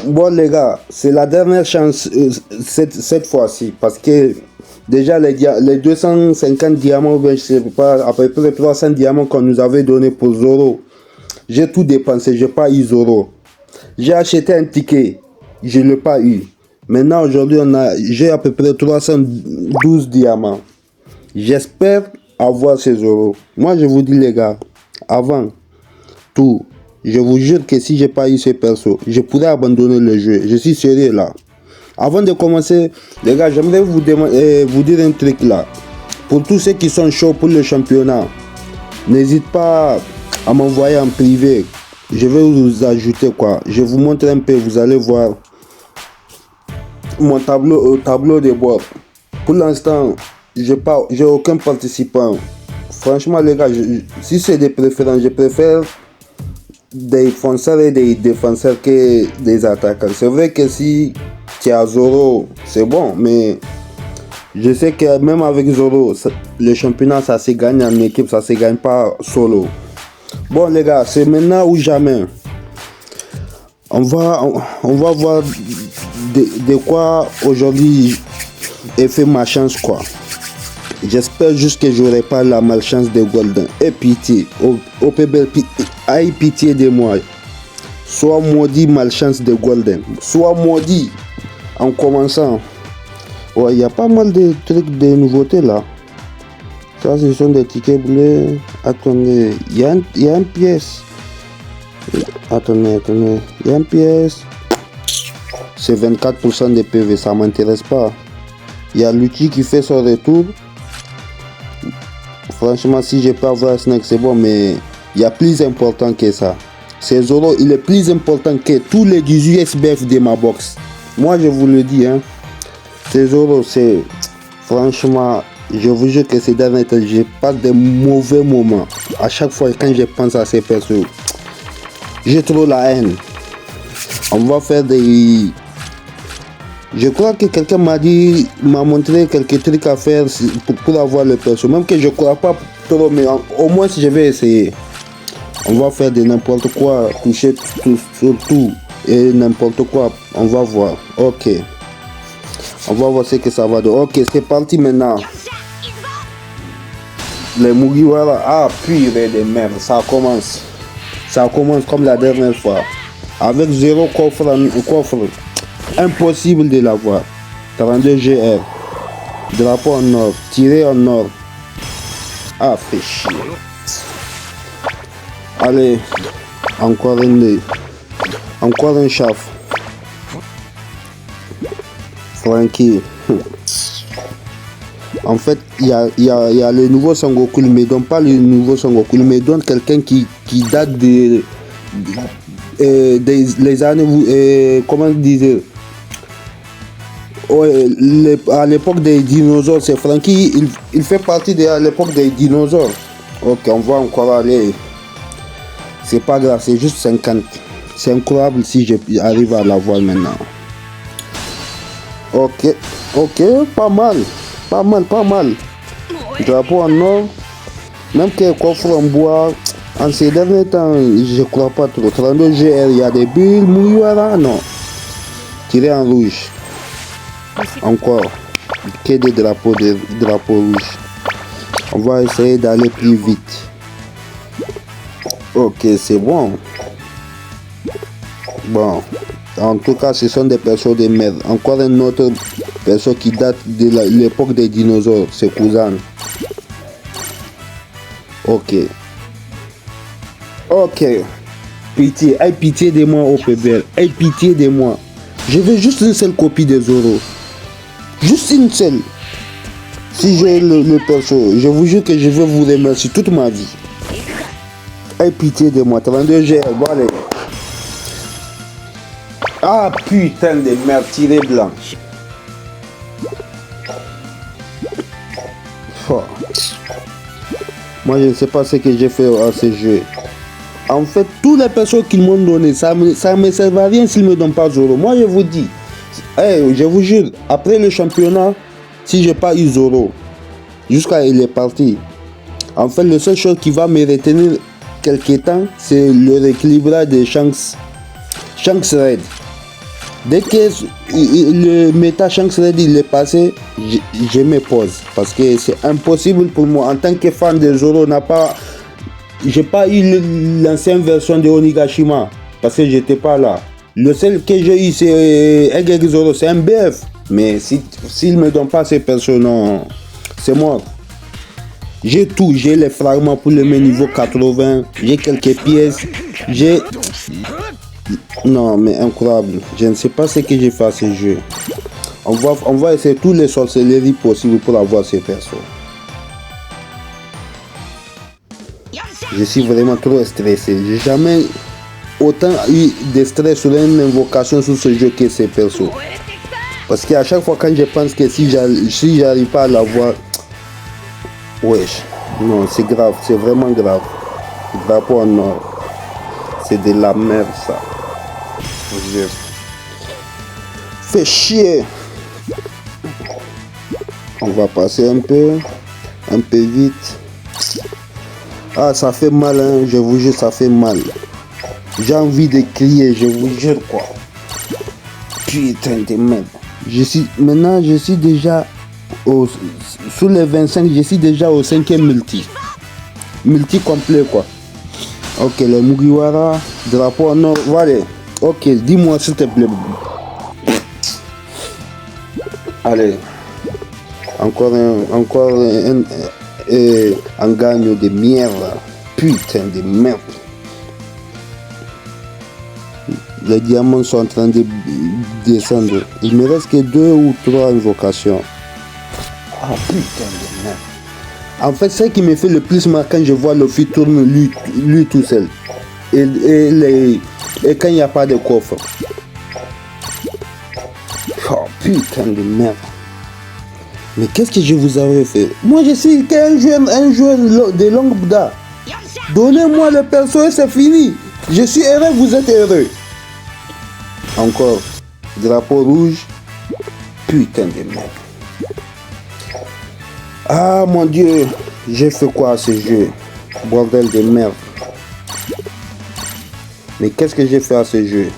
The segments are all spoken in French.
Bon les gars, c'est la dernière chance cette fois-ci parce que déjà les 250 diamants, ben, je sais pas, à peu près 300 diamants qu'on nous avait donné pour Zoro, j'ai tout dépensé, j'ai pas eu Zoro. J'ai acheté un ticket, je l'ai pas eu. Maintenant aujourd'hui j'ai à peu près 312 diamants. J'espère avoir ces Zoro. Moi je vous dis les gars, avant tout, je vous jure que si j'ai pas eu ce perso, je pourrais abandonner le jeu. Je suis sérieux là. Avant de commencer, les gars, j'aimerais vous dire un truc là. Pour tous ceux qui sont chauds pour le championnat, n'hésite pas à m'envoyer en privé. Je vais vous ajouter quoi. Je vous montre un peu, vous allez voir mon tableau de bord. Pour l'instant, j'ai aucun participant. Franchement les gars, si c'est des préférences, je préfère des défenseurs et des défenseurs que des attaquants. C'est vrai que si tu as Zoro, c'est bon, mais je sais que même avec Zoro, le championnat ça se gagne en équipe, ça se gagne pas solo. Bon les gars, c'est maintenant ou jamais. On va voir de quoi aujourd'hui est fait ma chance quoi. J'espère juste que j'aurai pas la malchance de Golden. Et pitié, OPBL, aïe pitié de moi. Soit maudit malchance de Golden. Soit maudit en commençant. Ouais, il y a pas mal de trucs de nouveautés là. Ça, ce sont des tickets bleus. Attendez, il y a une pièce. Attendez. Il y a une pièce. C'est 24% de PV, ça m'intéresse pas. Il y a l'outil qui fait son retour. Franchement, si je peux avoir Snake, c'est bon, mais il y a plus important que ça. C'est Zoro, il est plus important que tous les 18 SBF de ma box. Moi, je vous le dis, hein. C'est Zoro, c'est... Franchement, je vous jure que ces derniers temps, je passe de mauvais moments. À chaque fois, quand je pense à ces personnes, j'ai trop la haine. On va faire des... Je crois que quelqu'un m'a montré quelques trucs à faire pour avoir le perso. Même que je crois pas trop, mais au moins si je vais essayer. On va faire de n'importe quoi, toucher sur tout et n'importe quoi. On va voir. Ok. On va voir ce que ça va donner. Ok, c'est parti maintenant. Les Mugiwara. Ah, purée de merde. Ça commence. Ça commence comme la dernière fois. Avec 0 coffre. Impossible de l'avoir. 32 GR. Drapeau en or. Tiré en or. Ah, fait chier. Allez. Encore un chef. Frankie. En fait, il y a le nouveau Sangoku. Il ne me donne pas le nouveau Sangoku. Il me donne quelqu'un qui date des les années. Comment dire? Ouais, à l'époque des dinosaures, c'est Frankie, il fait partie de l'époque des dinosaures. Ok, on va encore aller. C'est pas grave, c'est juste 50. C'est incroyable si j'arrive à l'avoir maintenant. Ok, pas mal. Drapeau en or. Même que coffre en bois, en ces derniers temps, je crois pas trop. 32 GR, il y a des bulles, Mugiwara, non. Tiré en rouge. Encore que des drapeaux rouges. On va essayer d'aller plus vite. Ok, c'est bon. Bon, en tout cas, ce sont des personnes de merde. Encore une autre personne qui date de l'époque des dinosaures, c'est Kuzan. Ok. Pitié, aïe pitié de moi, OPBL. Aïe pitié de moi. Je veux juste une seule copie de Zoro. Juste une seule. Si j'ai le perso, je vous jure que je vais vous remercier toute ma vie. Aie pitié de moi. 32 GR, bon allez. Ah putain de merde, tiré blanc. Oh. Moi je ne sais pas ce que j'ai fait à ce jeu. En fait, toutes les personnes qu'ils m'ont donné, ça me sert à rien s'ils ne me donnent pas Zoro. Moi je vous dis, je vous jure, après le championnat, si j'ai pas eu Zoro, jusqu'à il est parti. En fait, la seule chose qui va me retenir quelque temps, c'est le rééquilibrage de Shanks Red. Dès que le Meta Shanks Red il est passé, je me pose. Parce que c'est impossible pour moi. En tant que fan de Zoro, j'ai pas eu l'ancienne version de Onigashima. Parce que j'étais pas là. Le seul que j'ai eu, c'est Egg Zoro. C'est un BF. Mais s'il me donne pas ces personnes, c'est mort. J'ai tout. J'ai les fragments pour le niveau 80. J'ai quelques pièces. J'ai... Non, mais incroyable. Je ne sais pas ce que j'ai fait à ce jeu. On va essayer toutes les sorcelleries possibles pour avoir ces persos. Je suis vraiment trop stressé. J'ai jamais autant eu de stress sur une invocation sur ce jeu que ces persos. Parce qu'à chaque fois quand je pense que si j'arrive pas à l'avoir... Wesh. Non, c'est grave. C'est vraiment grave. Drapeau en or. C'est de la merde ça. Fait chier. On va passer un peu vite. Ah, ça fait mal, hein. Je vous jure, ça fait mal. J'ai envie de crier, je vous jure quoi. Putain de merde. Maintenant, je suis déjà sous les 25, je suis déjà au 5e multi. Multi complet quoi. Ok, les Mugiwara, drapeau en or, voilà. Ok, dis-moi s'il te plaît. Allez. Encore un gagne de merde. Putain de merde. Les diamants sont en train de descendre. Il me reste que 2 ou 3 invocations. Ah putain de merde. En fait, ce qui me fait le plus mal quand je vois Luffy tourne lui tout seul. Et quand il n'y a pas de coffre. Oh putain de merde. Mais qu'est-ce que je vous avais fait? Moi je suis qu'un joueur de longue date. Donnez-moi le perso et c'est fini. Je suis heureux, vous êtes heureux. Encore. Drapeau rouge. Putain de merde. Ah mon Dieu. J'ai fait quoi à ce jeu? Bordel de merde. Mais qu'est-ce que j'ai fait à ce jeu?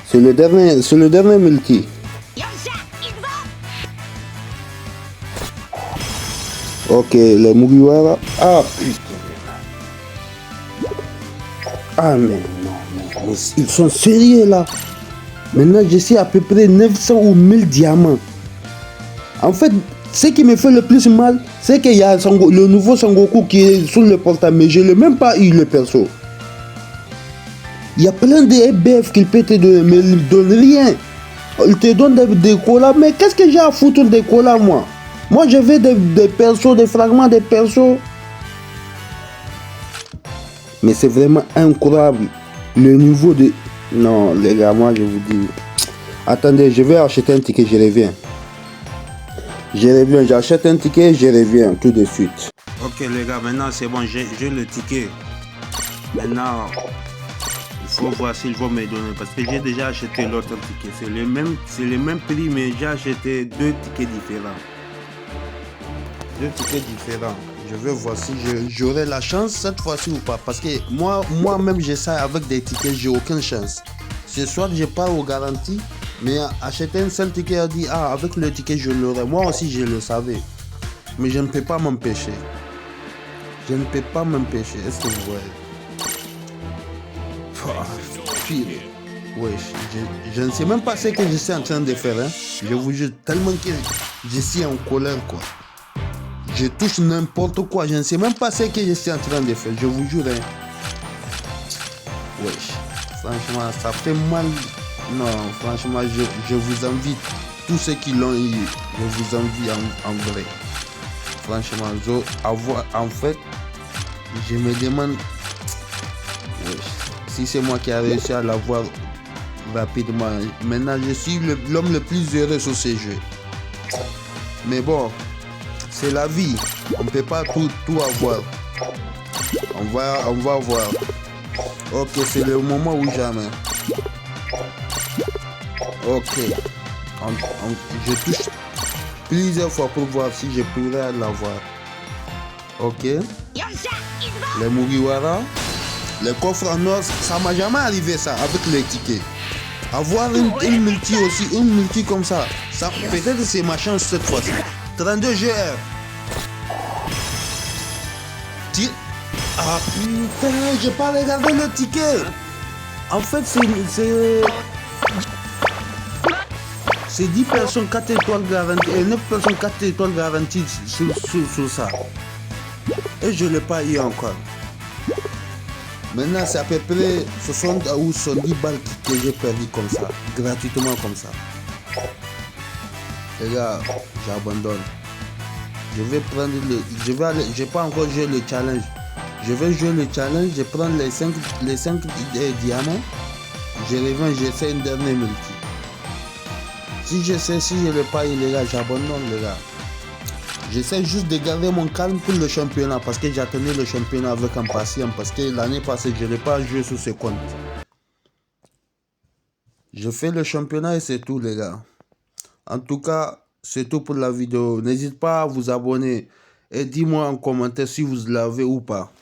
C'est le dernier multi. Ok, les Mugiwara. Ah putain. Ah mais non, mais ils sont sérieux là. Maintenant je suis à peu près 900 ou 1000 diamants. En fait, ce qui me fait le plus mal, c'est qu'il y a le nouveau Sangoku qui est sur le portable, mais je n'ai même pas eu le perso. Il y a plein de BF qu'il peut te donner, mais il ne donne rien. Il te donne des colas, mais qu'est-ce que j'ai à foutre des colas moi? Moi je veux des persos, des fragments de persos. Mais c'est vraiment incroyable. Le niveau de... Non les gars, moi je vous dis... Attendez, je vais acheter un ticket, je reviens. J'achète un ticket, je reviens tout de suite. Ok les gars, maintenant c'est bon, j'ai le ticket. Maintenant, il faut voir s'ils vont me donner. Parce que j'ai déjà acheté l'autre ticket. C'est le même prix, mais j'ai acheté 2 tickets différents. 2 tickets différents. Je vais voir si j'aurai la chance cette fois-ci ou pas. Parce que moi-même, j'essaie avec des tickets, j'ai aucune chance. Ce soir, je pars aux garanties. Mais acheter un seul ticket, a dit, ah, avec le ticket, je l'aurai. Moi aussi, je le savais. Mais je ne peux pas m'empêcher. Je ne peux pas m'empêcher. Est-ce que vous voyez? Ouais, je ne sais même pas ce que je suis en train de faire. Hein. Je vous jure tellement que je suis en colère, quoi. Je touche n'importe quoi. Je ne sais même pas ce que je suis en train de faire. Je vous jure. Hein. Ouais, franchement, ça fait mal. Non, franchement, je vous envie. Tous ceux qui l'ont eu, je vous envie en vrai. Franchement, en fait, je me demande si c'est moi qui ai réussi à l'avoir rapidement. Maintenant, je suis l'homme le plus heureux sur ces jeux. Mais bon, c'est la vie. On ne peut pas tout avoir. On va voir. Ok, c'est le moment où jamais. Ok. Je touche plusieurs fois pour voir si je pourrais l'avoir. Ok. Les Mugiwara. Les coffres en or, ça m'a jamais arrivé ça avec les tickets. Avoir une multi aussi, une multi comme ça peut-être c'est ma chance cette fois-ci. 32 GR. Ah putain, j'ai pas regardé le ticket. En fait, c'est 10 personnes 4 étoiles garanties et 9 personnes 4 étoiles garanties sur ça. Et je ne l'ai pas eu encore. Maintenant, c'est à peu près 60 ou 70 balles que j'ai perdu comme ça, gratuitement comme ça. Les gars, j'abandonne. Je vais prendre j'ai pas encore joué le challenge. Je vais jouer le challenge, je prends les 5 diamants. Je reviens, j'essaie une dernière multi. Si je l'ai pas eu, les gars, j'abandonne, les gars. J'essaie juste de garder mon calme pour le championnat parce que j'attendais le championnat avec impatience parce que l'année passée, je n'ai pas joué sur ce compte. Je fais le championnat et c'est tout, les gars. En tout cas, c'est tout pour la vidéo. N'hésitez pas à vous abonner et dis-moi en commentaire si vous l'avez ou pas.